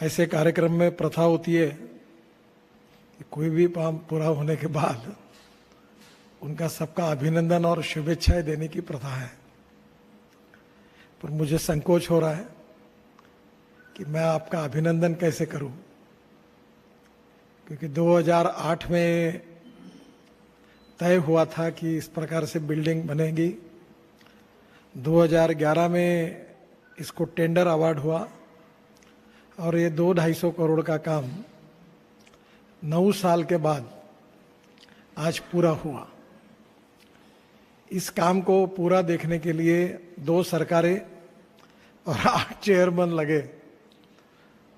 ऐसे कार्यक्रम में प्रथा होती है कि कोई भी काम पूरा होने के बाद उनका सबका अभिनंदन और शुभेच्छाएं देने की प्रथा है। पर मुझे संकोच हो रहा है कि मैं आपका अभिनंदन कैसे करूं, क्योंकि 2008 में तय हुआ था कि इस प्रकार से बिल्डिंग बनेगी। 2011 में इसको टेंडर अवार्ड हुआ और ये 200-250 करोड़ का काम 9 साल के बाद आज पूरा हुआ। इस काम को पूरा देखने के लिए 2 सरकारें और 8 चेयरमैन लगे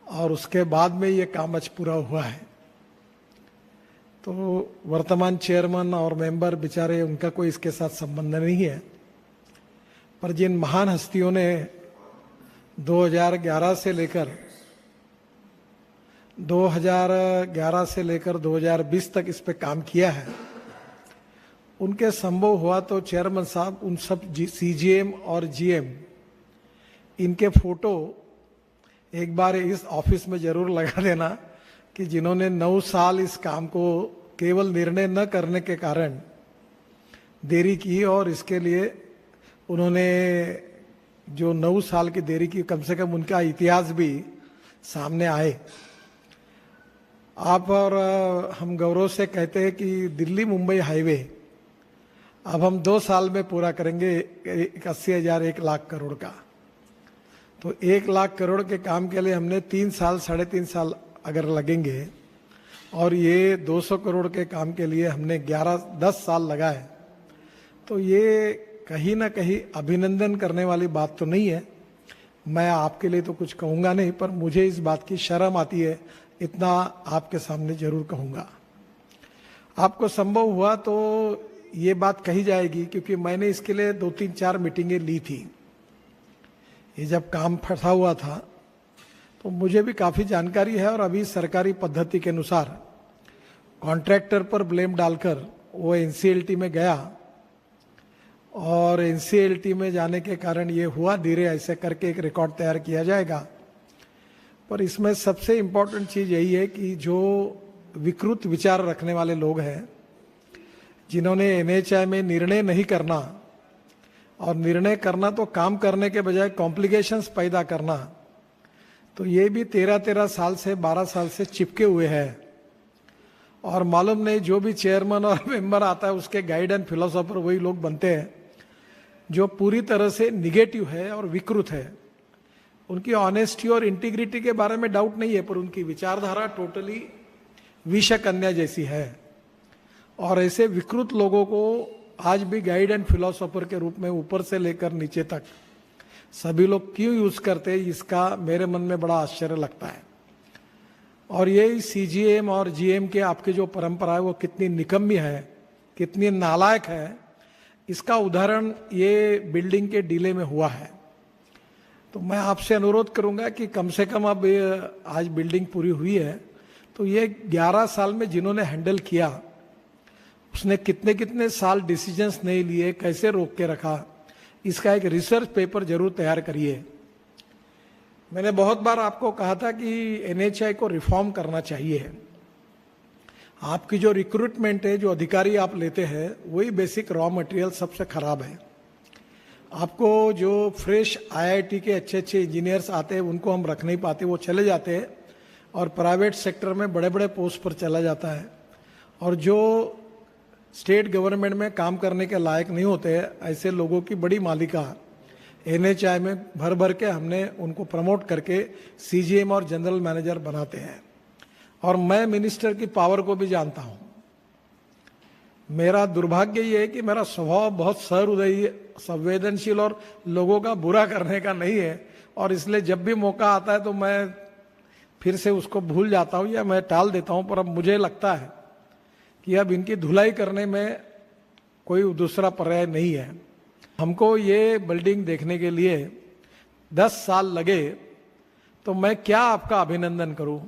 और उसके बाद में ये काम आज पूरा हुआ है। तो वर्तमान चेयरमैन और मेंबर बेचारे, उनका कोई इसके साथ संबंध नहीं है, पर जिन महान हस्तियों ने 2011 से लेकर 2020 तक इस पे काम किया है, उनके संभव हुआ तो चेयरमैन साहब उन सब सीजीएम और जीएम इनके फोटो एक बार इस ऑफिस में जरूर लगा देना कि जिन्होंने 9 साल इस काम को केवल निर्णय न करने के कारण देरी की, और इसके लिए उन्होंने जो 9 साल की देरी की, कम से कम उनका इतिहास भी सामने आए। आप और हम गौरव से कहते हैं कि दिल्ली मुंबई हाईवे अब हम 2 साल में पूरा करेंगे, 80,000 1 लाख करोड़ का। तो 1 लाख करोड़ के काम के लिए हमने 3 साल 3.5 साल अगर लगेंगे, और ये 200 करोड़ के काम के लिए हमने 10 साल लगाए, तो ये कहीं ना कहीं अभिनंदन करने वाली बात तो नहीं है। मैं आपके लिए तो कुछ कहूँगा नहीं, पर मुझे इस बात की शर्म आती है, इतना आपके सामने जरूर कहूँगा। आपको संभव हुआ तो ये बात कही जाएगी, क्योंकि मैंने इसके लिए 2-3-4 मीटिंगें ली थी। ये जब काम फंसा हुआ था तो मुझे भी काफ़ी जानकारी है, और अभी सरकारी पद्धति के अनुसार कॉन्ट्रैक्टर पर ब्लेम डालकर वो एनसीएलटी में गया, और एनसीएलटी में जाने के कारण ये हुआ। धीरे ऐसे करके एक रिकॉर्ड तैयार किया जाएगा। पर इसमें सबसे इम्पोर्टेंट चीज़ यही है कि जो विकृत विचार रखने वाले लोग हैं, जिन्होंने एनएचआई में निर्णय नहीं करना, और निर्णय करना तो काम करने के बजाय कॉम्प्लिकेशंस पैदा करना, तो ये भी 13 साल से 12 साल से चिपके हुए हैं। और मालूम नहीं, जो भी चेयरमैन और मेंबर आता है उसके गाइड एंड फिलोसोफर वही लोग बनते हैं जो पूरी तरह से निगेटिव है और विकृत है। उनकी ऑनेस्टी और इंटीग्रिटी के बारे में डाउट नहीं है, पर उनकी विचारधारा टोटली विषकन्या जैसी है। और ऐसे विकृत लोगों को आज भी गाइड एंड फिलोसोफर के रूप में ऊपर से लेकर नीचे तक सभी लोग क्यों यूज करते हैं, इसका मेरे मन में बड़ा आश्चर्य लगता है। और ये सीजीएम और जीएम के आपकी जो परंपरा है वो कितनी निकम्मी है, कितनी नालायक है, इसका उदाहरण ये बिल्डिंग के डीले में हुआ है। तो मैं आपसे अनुरोध करूंगा कि कम से कम अब आज बिल्डिंग पूरी हुई है, तो ये 11 साल में जिन्होंने हैंडल किया, उसने कितने कितने साल डिसीजंस नहीं लिए, कैसे रोक के रखा, इसका एक रिसर्च पेपर जरूर तैयार करिए। मैंने बहुत बार आपको कहा था कि एनएचआई को रिफॉर्म करना चाहिए। आपकी जो रिक्रूटमेंट है, जो अधिकारी आप लेते हैं, वही बेसिक रॉ मटेरियल सबसे खराब है। आपको जो फ्रेश आईआईटी के अच्छे इंजीनियर्स आते हैं उनको हम रख नहीं पाते, वो चले जाते हैं और प्राइवेट सेक्टर में बड़े बड़े पोस्ट पर चला जाता है। और जो स्टेट गवर्नमेंट में काम करने के लायक नहीं होते, ऐसे लोगों की बड़ी मालिका एनएचआई में भर भर के हमने उनको प्रमोट करके सीजीएम और जनरल मैनेजर बनाते हैं। और मैं मिनिस्टर की पावर को भी जानता हूं। मेरा दुर्भाग्य ये है कि मेरा स्वभाव बहुत सहृदयी, संवेदनशील और लोगों का बुरा करने का नहीं है, और इसलिए जब भी मौका आता है तो मैं फिर से उसको भूल जाता हूं या मैं टाल देता हूं। पर अब मुझे लगता है कि अब इनकी धुलाई करने में कोई दूसरा पर्याय नहीं है। हमको ये बिल्डिंग देखने के लिए 10 साल लगे, तो मैं क्या आपका अभिनंदन करूं?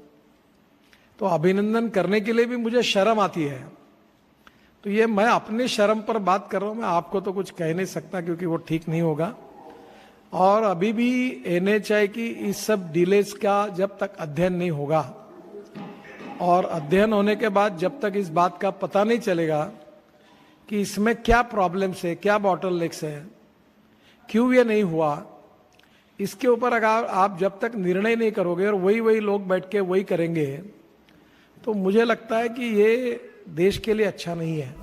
तो अभिनंदन करने के लिए भी मुझे शर्म आती है। तो ये मैं अपनी शर्म पर बात कर रहा हूं, मैं आपको तो कुछ कह नहीं सकता क्योंकि वो ठीक नहीं होगा। और अभी भी एनएचआई की इस सब डिलेज का जब तक अध्ययन नहीं होगा और अध्ययन होने के बाद जब तक इस बात का पता नहीं चलेगा कि इसमें क्या प्रॉब्लम्स है, क्या बॉटलनेक्स है, क्यों ये नहीं हुआ, इसके ऊपर अगर आप जब तक निर्णय नहीं करोगे और वही लोग बैठ के वही करेंगे, तो मुझे लगता है कि ये देश के लिए अच्छा नहीं है।